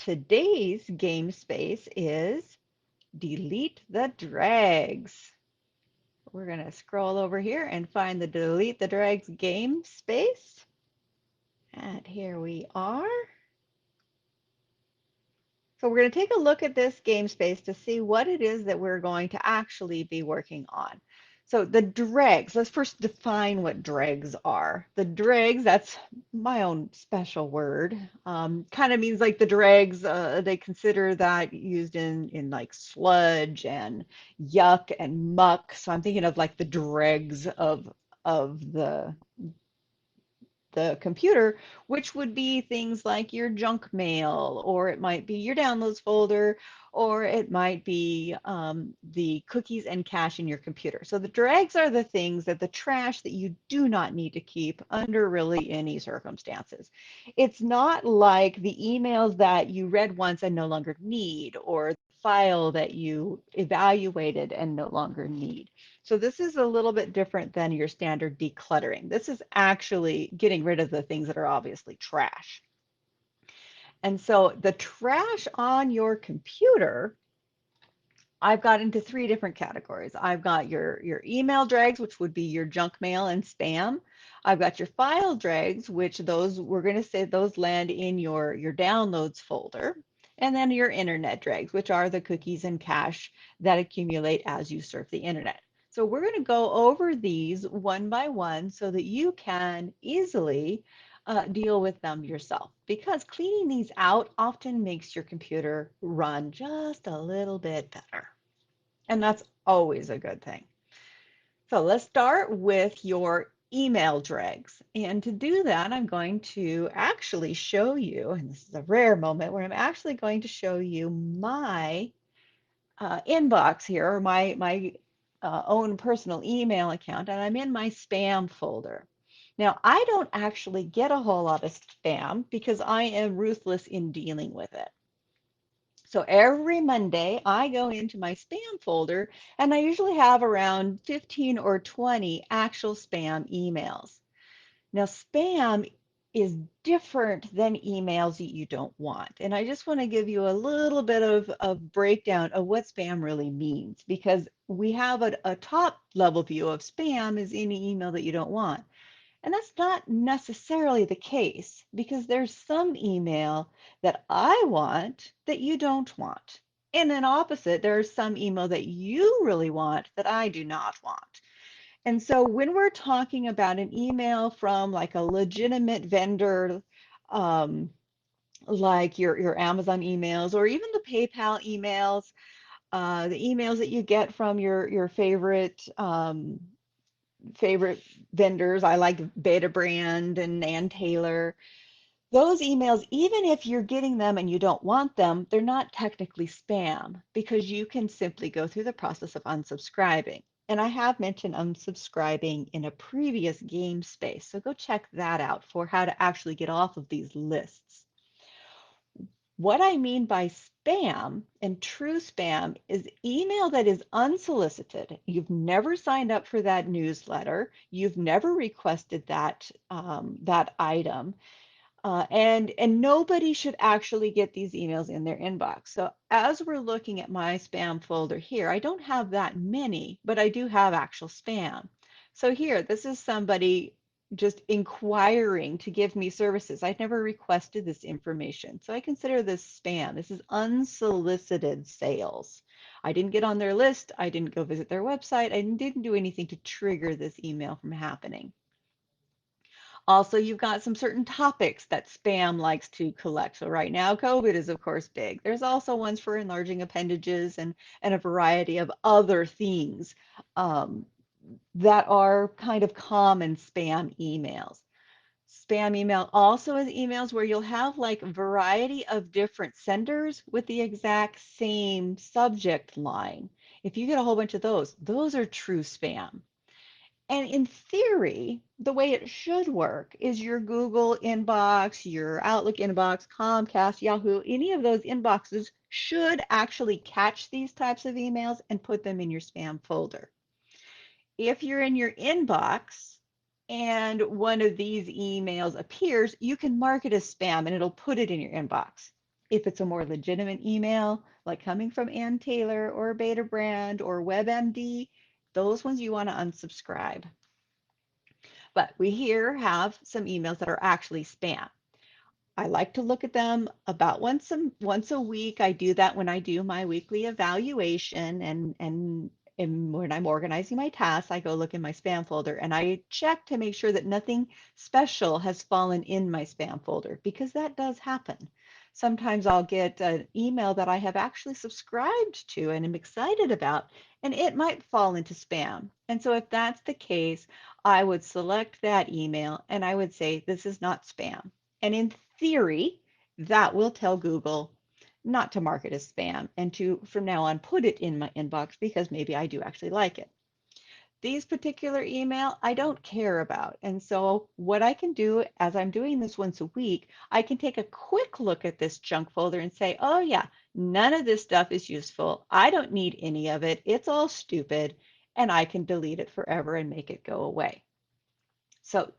today's game space is Delete the Dregs. We're going to scroll over here and find the Delete the Dregs game space. And here we are. So we're going to take a look at this game space to see what it is that we're going to actually be working on. So the dregs, let's first define what dregs are. The dregs, that's my own special word, kind of means like the dregs, they consider that used in like sludge and yuck and muck. So I'm thinking of like the dregs of the computer, which would be things like your junk mail, or it might be your downloads folder, or it might be the cookies and cache in your computer. So the drags are the things that the trash that you do not need to keep under really any circumstances. It's not like the emails that you read once and no longer need, or the file that you evaluated and no longer need. So this is a little bit different than your standard decluttering. This is actually getting rid of the things that are obviously trash. And so the trash on your computer, I've got into three different categories. I've got your email drags, which would be your junk mail and spam. I've got your file drags, which those we're going to say those land in your downloads folder. And then your internet drags, which are the cookies and cache that accumulate as you surf the internet. So we're going to go over these one by one so that you can easily deal with them yourself, because cleaning these out often makes your computer run just a little bit better. And that's always a good thing. So let's start with your email dregs. And to do that, I'm going to actually show you, and this is a rare moment where I'm actually going to show you my inbox here, or my own personal email account, and I'm in my spam folder. Now, I don't actually get a whole lot of spam because I am ruthless in dealing with it. So every Monday, I go into my spam folder, and I usually have around 15 or 20 actual spam emails. Now, spam is different than emails that you don't want. And I just want to give you a little bit of breakdown of what spam really means, because we have a top level view of spam is any email that you don't want. And that's not necessarily the case, because there's some email that I want that you don't want. And then opposite, there's some email that you really want that I do not want. And so when we're talking about an email from like a legitimate vendor, um, like your Amazon emails or even the PayPal emails, the emails that you get from your favorite vendors. I like Beta Brand and Nan Taylor. Those emails, even if you're getting them and you don't want them, they're not technically spam, because you can simply go through the process of unsubscribing. And I have mentioned unsubscribing in a previous game space, so go check that out for how to actually get off of these lists. What I mean by spam and true spam is email that is unsolicited. You've never signed up for that newsletter. You've never requested that item. And nobody should actually get these emails in their inbox. So as we're looking at my spam folder here, I don't have that many, but I do have actual spam. So here, this is somebody just inquiring to give me services. I've never requested this information. So I consider this spam. This is unsolicited sales. I didn't get on their list. I didn't go visit their website. I didn't do anything to trigger this email from happening. Also, you've got some certain topics that spam likes to collect. So right now, COVID is of course big. There's also ones for enlarging appendages and a variety of other things um, that are kind of common spam emails. Spam email also is emails where you'll have like a variety of different senders with the exact same subject line. If you get a whole bunch of those are true spam. And in theory, the way it should work is your Google inbox, your Outlook inbox, Comcast, Yahoo, any of those inboxes should actually catch these types of emails and put them in your spam folder. If you're in your inbox and one of these emails appears, you can mark it as spam and it'll put it in your inbox. If it's a more legitimate email, like coming from Ann Taylor or Beta Brand or WebMD, those ones you want to unsubscribe. But we here have some emails that are actually spam. I like to look at them about once a week. I do that when I do my weekly evaluation and when I'm organizing my tasks, I go look in my spam folder and I check to make sure that nothing special has fallen in my spam folder because that does happen. Sometimes I'll get an email that I have actually subscribed to and am excited about, and it might fall into spam. And so if that's the case, I would select that email and I would say, this is not spam. And in theory, that will tell Google not to mark it as spam and to, from now on, put it in my inbox because maybe I do actually like it. These particular email I don't care about. And so what I can do as I'm doing this once a week, I can take a quick look at this junk folder and say, oh yeah, none of this stuff is useful. I don't need any of it. It's all stupid. And I can delete it forever and make it go away. So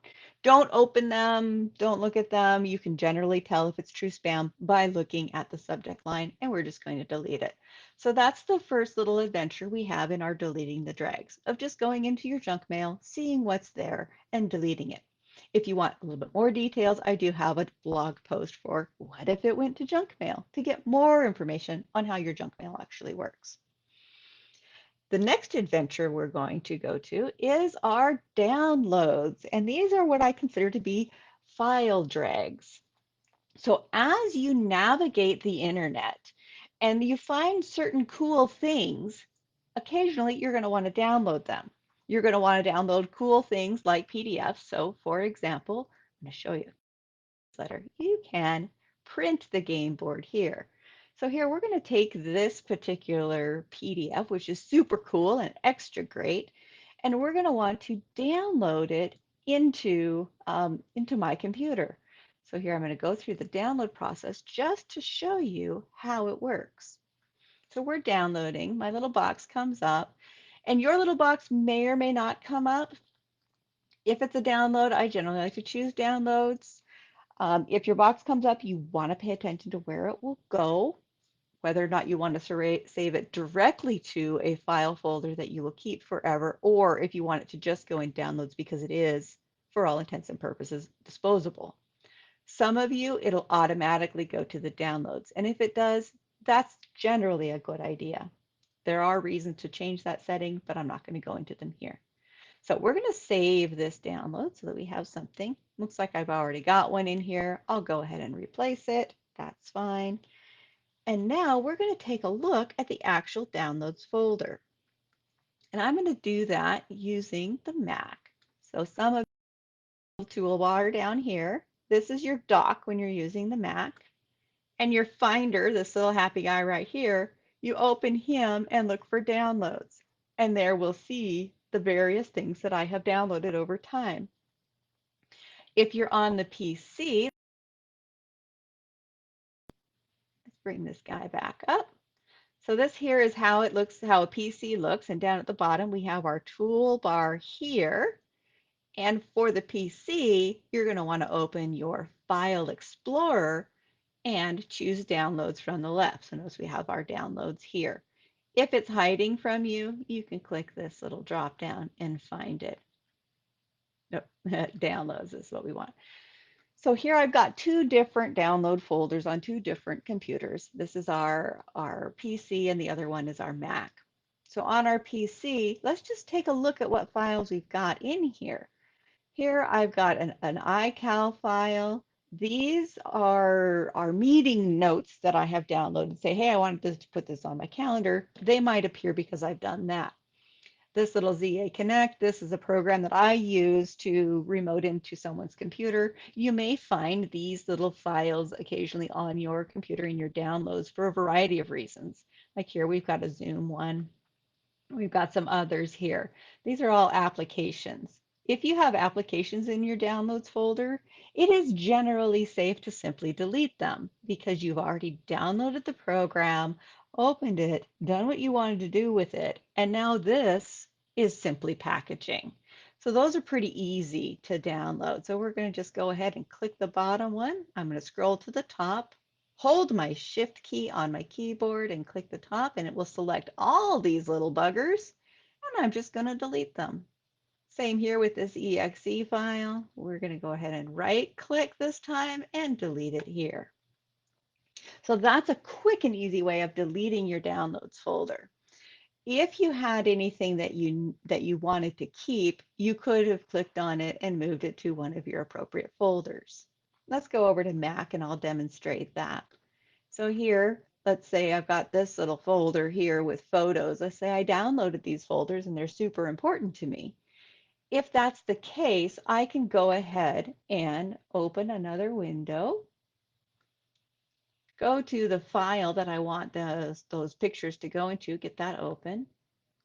don't open them, don't look at them. You can generally tell if it's true spam by looking at the subject line, and we're just going to delete it. So that's the first little adventure we have in our deleting the dregs of just going into your junk mail, seeing what's there, and deleting it. If you want a little bit more details, I do have a blog post for what if it went to junk mail to get more information on how your junk mail actually works. The next adventure we're going to go to is our downloads, and these are what I consider to be file drags. So as you navigate the internet and you find certain cool things, occasionally you're going to want to download them. You're going to want to download cool things like PDFs. So for example, I'm going to show you letter, you can print the game board here. So here we're going to take this particular PDF, which is super cool and extra great, and we're going to want to download it into my computer. So here I'm going to go through the download process just to show you how it works. So we're downloading, my little box comes up, and your little box may or may not come up. If it's a download, I generally like to choose downloads. If your box comes up, you want to pay attention to where it will go, whether or not you want to save it directly to a file folder that you will keep forever, or if you want it to just go in downloads because it is, for all intents and purposes, disposable. Some of you, it'll automatically go to the downloads. And if it does, that's generally a good idea. There are reasons to change that setting, but I'm not going to go into them here. So we're going to save this download so that we have something. Looks like I've already got one in here. I'll go ahead and replace it. That's fine. And now we're going to take a look at the actual downloads folder. And I'm going to do that using the Mac. So some of the toolbar down here, this is your dock when you're using the Mac. And your Finder, this little happy guy right here, you open him and look for downloads. And there we'll see the various things that I have downloaded over time. If you're on the PC, let's bring this guy back up. So this here is how it looks, how a PC looks. And down at the bottom, we have our toolbar here. And for the PC, you're going to want to open your File Explorer and choose Downloads from the left. So notice we have our downloads here. If it's hiding from you, you can click this little drop down and find it. Nope. Downloads is what we want. So here I've got two different download folders on two different computers. This is our PC and the other one is our Mac. So on our PC, let's just take a look at what files we've got in here. Here I've got an iCal file. These are meeting notes that I have downloaded. Say, hey, I wanted to put this on my calendar. They might appear because I've done that. This little ZA Connect, this is a program that I use to remote into someone's computer. You may find these little files occasionally on your computer in your downloads for a variety of reasons. Like here, we've got a Zoom one. We've got some others here. These are all applications. If you have applications in your downloads folder, it is generally safe to simply delete them because you've already downloaded the program, opened it, done what you wanted to do with it, and now this is simply packaging. So those are pretty easy to download. So we're going to just go ahead and click the bottom one. I'm going to scroll to the top. hold my shift key on my keyboard and click the top, and it will select all these little buggers, and I'm just going to delete them. Same here with this exe file. We're going to go ahead and right click this time and delete it here. So that's a quick and easy way of deleting your downloads folder. If you had anything that you wanted to keep, you could have clicked on it and moved it to one of your appropriate folders. Let's go over to Mac and I'll demonstrate that. So here, let's say I've got this little folder here with photos. Let's say I downloaded these folders and they're super important to me. If that's the case, I can go ahead and open another window, go to the file that I want those pictures to go into, get that open.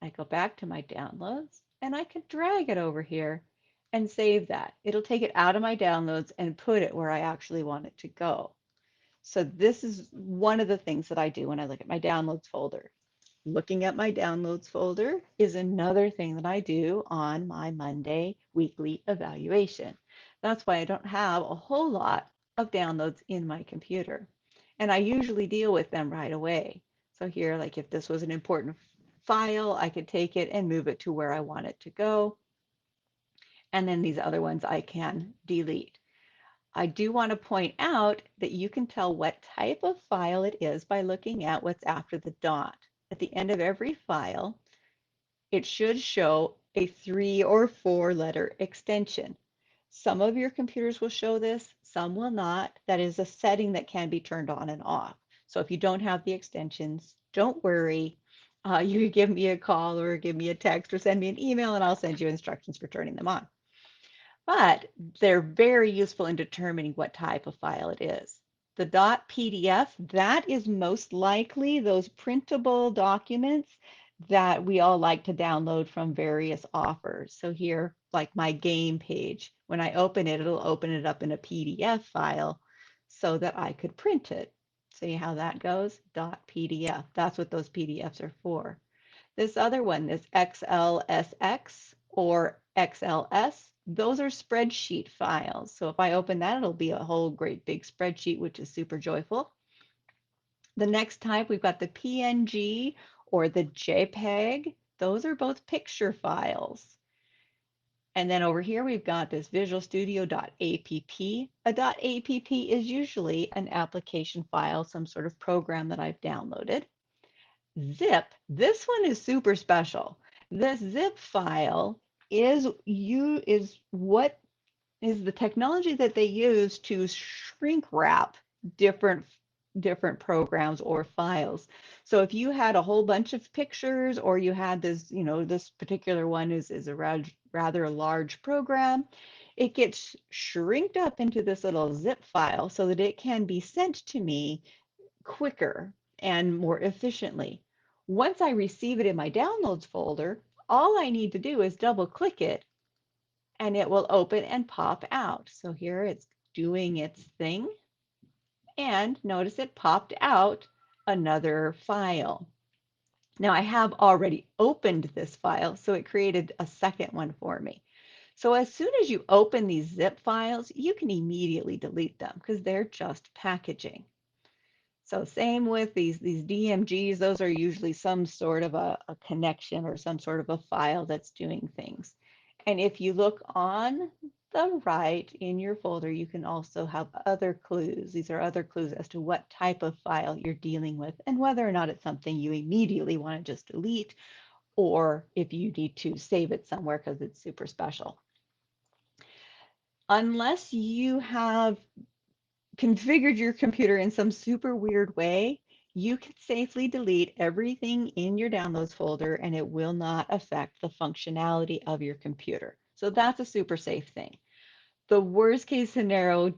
I go back to my downloads and I can drag it over here and save that. It'll take it out of my downloads and put it where I actually want it to go. So this is one of the things that I do when I look at my downloads folder. Looking at my downloads folder is another thing that I do on my Monday weekly evaluation. That's why I don't have a whole lot of downloads in my computer. And I usually deal with them right away. So here, like if this was an important file, I could take it and move it to where I want it to go. And then these other ones I can delete. I do want to point out that you can tell what type of file it is by looking at what's after the dot. At the end of every file, it should show a 3 or 4 letter extension. Some of your computers will show this, some will not. That is a setting that can be turned on and off. So if you don't have the extensions, don't worry. You can give me a call or give me a text or send me an email and I'll send you instructions for turning them on. But they're very useful in determining what type of file it is. The .pdf, that is most likely those printable documents that we all like to download from various offers. So here, like my game page, when I open it, it'll open it up in a PDF file so that I could print it. See how that goes? .pdf. That's what those PDFs are for. This other one, this XLSX or XLS, those are spreadsheet files. So if I open that, it'll be a whole great big spreadsheet, which is super joyful. The next type, we've got the PNG or the JPEG. Those are both picture files. And then over here, we've got this Visual Studio.app. A .app is usually an application file, some sort of program that I've downloaded. Zip, this one is super special. This zip file is what is the technology that they use to shrink wrap different different programs or files. So if you had a whole bunch of pictures or you had this, this particular one is a rather large program, it gets shrinked up into this little zip file so that it can be sent to me quicker and more efficiently. Once I receive it in my downloads folder, all I need to do is double click it and it will open and pop out. So here it's doing its thing and notice it popped out another file. Now I have already opened this file, so it created a second one for me. So as soon as you open these zip files, you can immediately delete them because they're just packaging. So same with these DMGs, those are usually some sort of a connection or some sort of a file that's doing things. And if you look on the right in your folder, you can also have other clues. These are other clues as to what type of file you're dealing with and whether or not it's something you immediately want to just delete or if you need to save it somewhere because it's super special. Unless you have configured your computer in some super weird way, you can safely delete everything in your downloads folder and it will not affect the functionality of your computer. So that's a super safe thing. The worst case scenario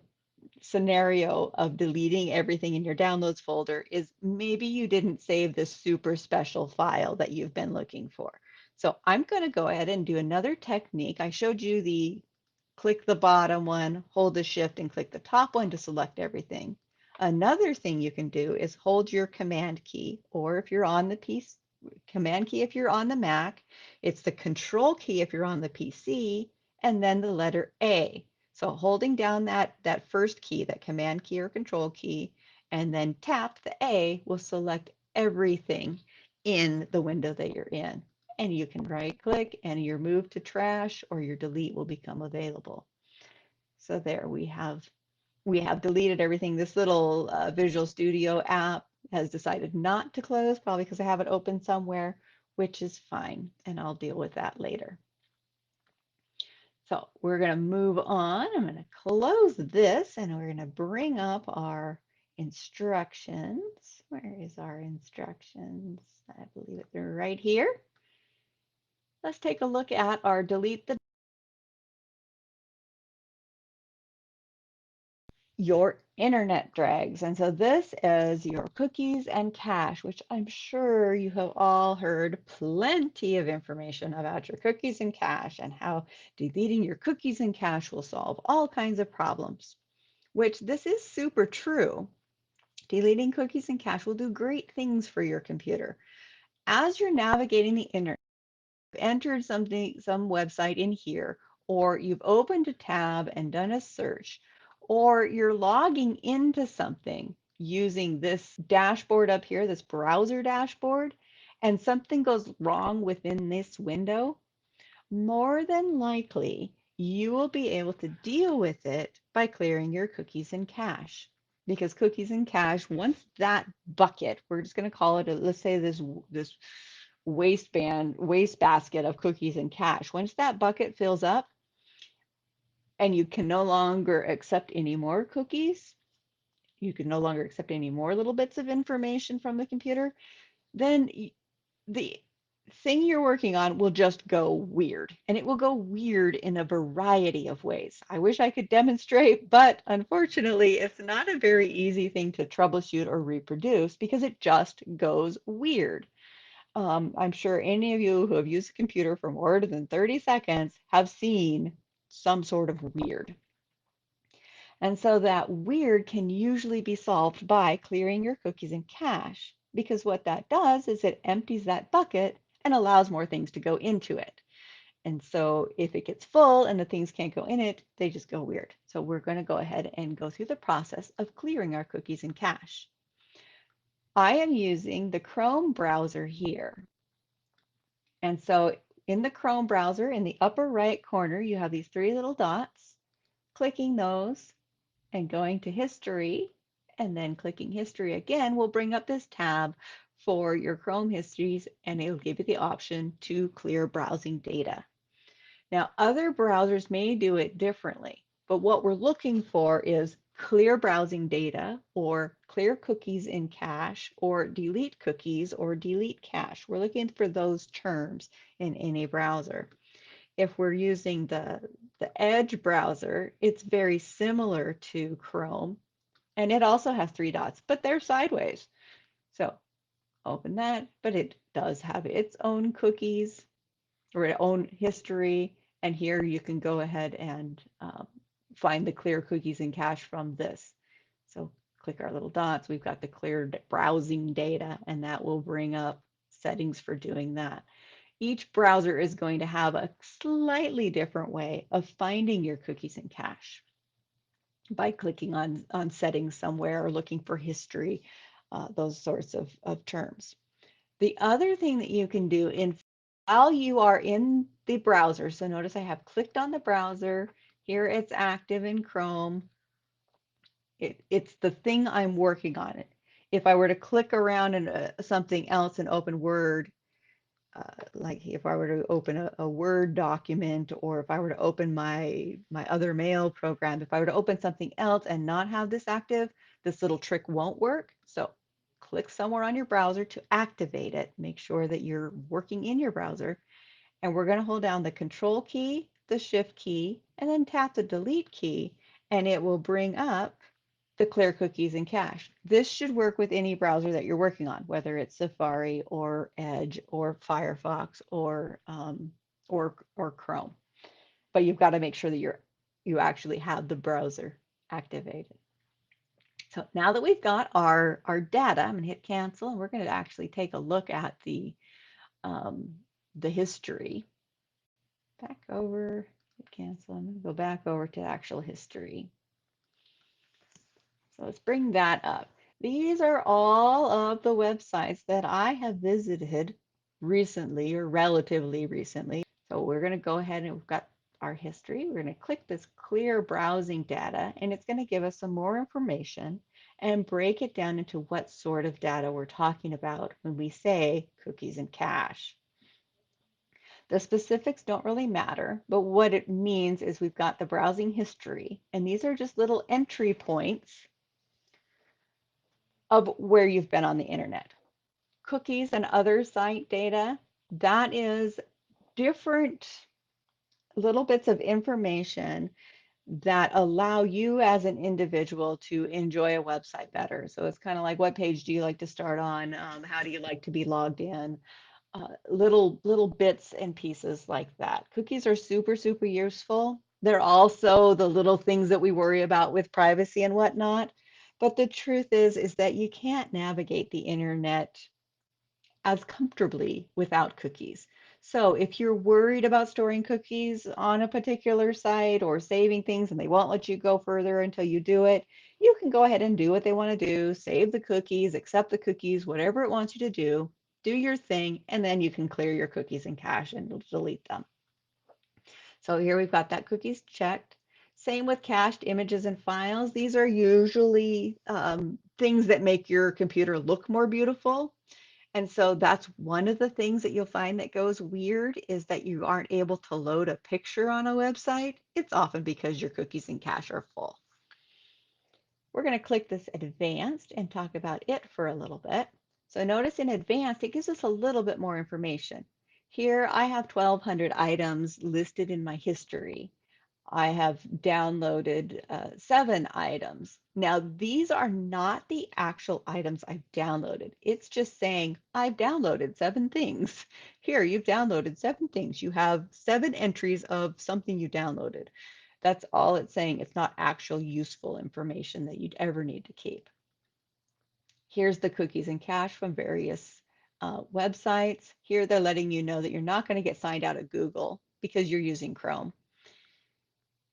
of deleting everything in your downloads folder is maybe you didn't save this super special file that you've been looking for. So I'm going to go ahead and do another technique. I showed you the click the bottom one, hold the shift and click the top one to select everything. Another thing you can do is hold your command key, or if you're on the PC, command key if you're on the Mac, it's the control key if you're on the PC, and then the letter A. So holding down that first key, that command key or control key, and then tap the A will select everything in the window that you're in. And you can right click and your move to trash or your delete will become available. So there we have deleted everything. This little Visual Studio app has decided not to close, probably because I have it open somewhere, which is fine, and I'll deal with that later. So we're going to move on. I'm going to close this, and we're going to bring up our instructions. Where is our instructions? I believe they're right here. Let's take a look at our delete the your internet drags. And so this is your cookies and cache, which I'm sure you have all heard plenty of information about your cookies and cache and how deleting your cookies and cache will solve all kinds of problems, which this is super true. Deleting cookies and cache will do great things for your computer. As you're navigating the internet, entered something, some website in here, or you've opened a tab and done a search, or you're logging into something using this dashboard up here, this browser dashboard, and something goes wrong within this window, more than likely you will be able to deal with it by clearing your cookies and cache. Because cookies and cache, once that bucket, we're just going to call it, let's say this waste basket of cookies and cache. Once that bucket fills up and you can no longer accept any more cookies, you can no longer accept any more little bits of information from the computer, then the thing you're working on will just go weird. And it will go weird in a variety of ways. I wish I could demonstrate, but unfortunately, it's not a very easy thing to troubleshoot or reproduce because it just goes weird. I'm sure any of you who have used a computer for more than 30 seconds have seen some sort of weird. And so that weird can usually be solved by clearing your cookies and cache, because what that does is it empties that bucket and allows more things to go into it. And so if it gets full and the things can't go in it, they just go weird. So we're going to go ahead and go through the process of clearing our cookies and cache. I am using the Chrome browser here. And so in the Chrome browser, in the upper right corner, you have these three little dots. Clicking those and going to history, and then clicking history again will bring up this tab for your Chrome histories, and it'll give you the option to clear browsing data. Now, other browsers may do it differently, but what we're looking for is clear browsing data or clear cookies in cache or delete cookies or delete cache. We're looking for those terms in any browser. If we're using the Edge browser, it's very similar to Chrome, and it also has three dots, but they're sideways. So open that, but it does have its own cookies or its own history, and here you can go ahead and find the clear cookies and cache from this. So click our little dots, we've got the cleared browsing data, and that will bring up settings for doing that. Each browser is going to have a slightly different way of finding your cookies and cache by clicking on settings somewhere or looking for history, those sorts of terms. The other thing that you can do while you are in the browser, so notice I have clicked on the browser, here it's active in Chrome, it's the thing I'm working on. If I were to click around in something else and open Word, like if I were to open a Word document, or if I were to open my other mail program, if I were to open something else and not have this active, this little trick won't work. So click somewhere on your browser to activate it. Make sure that you're working in your browser. And we're going to hold down the Control key, the Shift key, and then tap the Delete key, and it will bring up the clear cookies and cache. This should work with any browser that you're working on, whether it's Safari or Edge or Firefox or Chrome. But you've got to make sure that you actually have the browser activated. So now that we've got our data, I'm going to hit cancel, and we're going to actually take a look at the history. Back over, hit cancel. I'm going to go back over to actual history. So let's bring that up. These are all of the websites that I have visited recently or relatively recently. So we're going to go ahead and we've got our history. We're going to click this clear browsing data and it's going to give us some more information and break it down into what sort of data we're talking about when we say cookies and cache. The specifics don't really matter, but what it means is we've got the browsing history, and these are just little entry points of where you've been on the internet. Cookies and other site data, that is different little bits of information that allow you as an individual to enjoy a website better. So it's kind of like, what page do you like to start on? How do you like to be logged in? Little bits and pieces like that. Cookies are super useful. They're also the little things that we worry about with privacy and whatnot. But the truth is that you can't navigate the internet as comfortably without cookies. So if you're worried about storing cookies on a particular site or saving things and they won't let you go further until you do it, you can go ahead and do what they want to do, save the cookies, accept the cookies, whatever it wants you to do your thing, and then you can clear your cookies and cache and delete them. So here we've got that cookies checked. Same with cached images and files. These are usually things that make your computer look more beautiful. And so that's one of the things that you'll find that goes weird is that you aren't able to load a picture on a website. It's often because your cookies and cache are full. We're going to click this advanced and talk about it for a little bit. So notice in advanced, it gives us a little bit more information. Here I have 1,200 items listed in my history. I have downloaded 7 items. Now, these are not the actual items I've downloaded. It's just saying I've downloaded 7 things. Here, you've downloaded 7 things. You have 7 entries of something you downloaded. That's all it's saying. It's not actual useful information that you'd ever need to keep. Here's the cookies and cache from various websites. Here, they're letting you know that you're not going to get signed out of Google because you're using Chrome.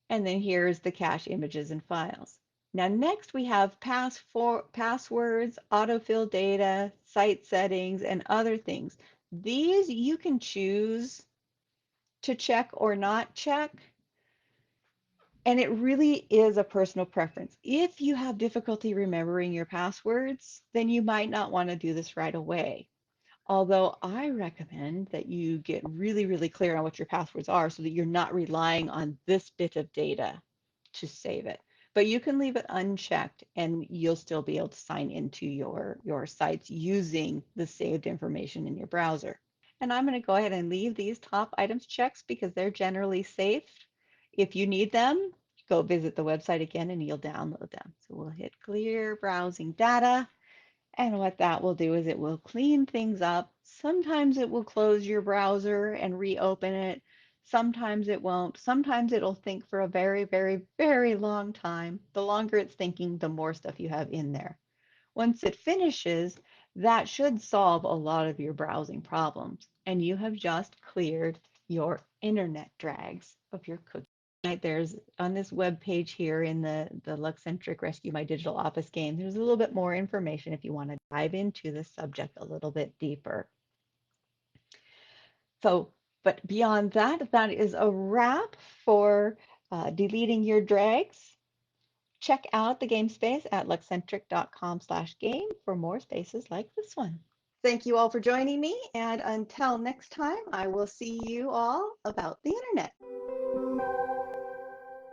And then here's the cache images and files. Now next we have passwords, autofill data, site settings, and other things. These you can choose to check or not check, and it really is a personal preference. If you have difficulty remembering your passwords, then you might not want to do this right away. Although I recommend that you get really clear on what your passwords are so that you're not relying on this bit of data to save it. But you can leave it unchecked and you'll still be able to sign into your sites using the saved information in your browser. And I'm going to go ahead and leave these top items checked because they're generally safe. If you need them, go visit the website again and you'll download them. So we'll hit clear browsing data. And what that will do is it will clean things up. Sometimes it will close your browser and reopen it. Sometimes it won't. Sometimes it'll think for a very long time. The longer it's thinking, the more stuff you have in there. Once it finishes, that should solve a lot of your browsing problems. And you have just cleared your internet drags of your cookies. Right, there's on this web page here in the Luxcentric Rescue My Digital Office game, there's a little bit more information if you want to dive into the subject a little bit deeper. So, but beyond that, that is a wrap for deleting your drags. Check out the game space at luxcentric.com/game for more spaces like this one. Thank you all for joining me, and until next time, I will see you all about the internet.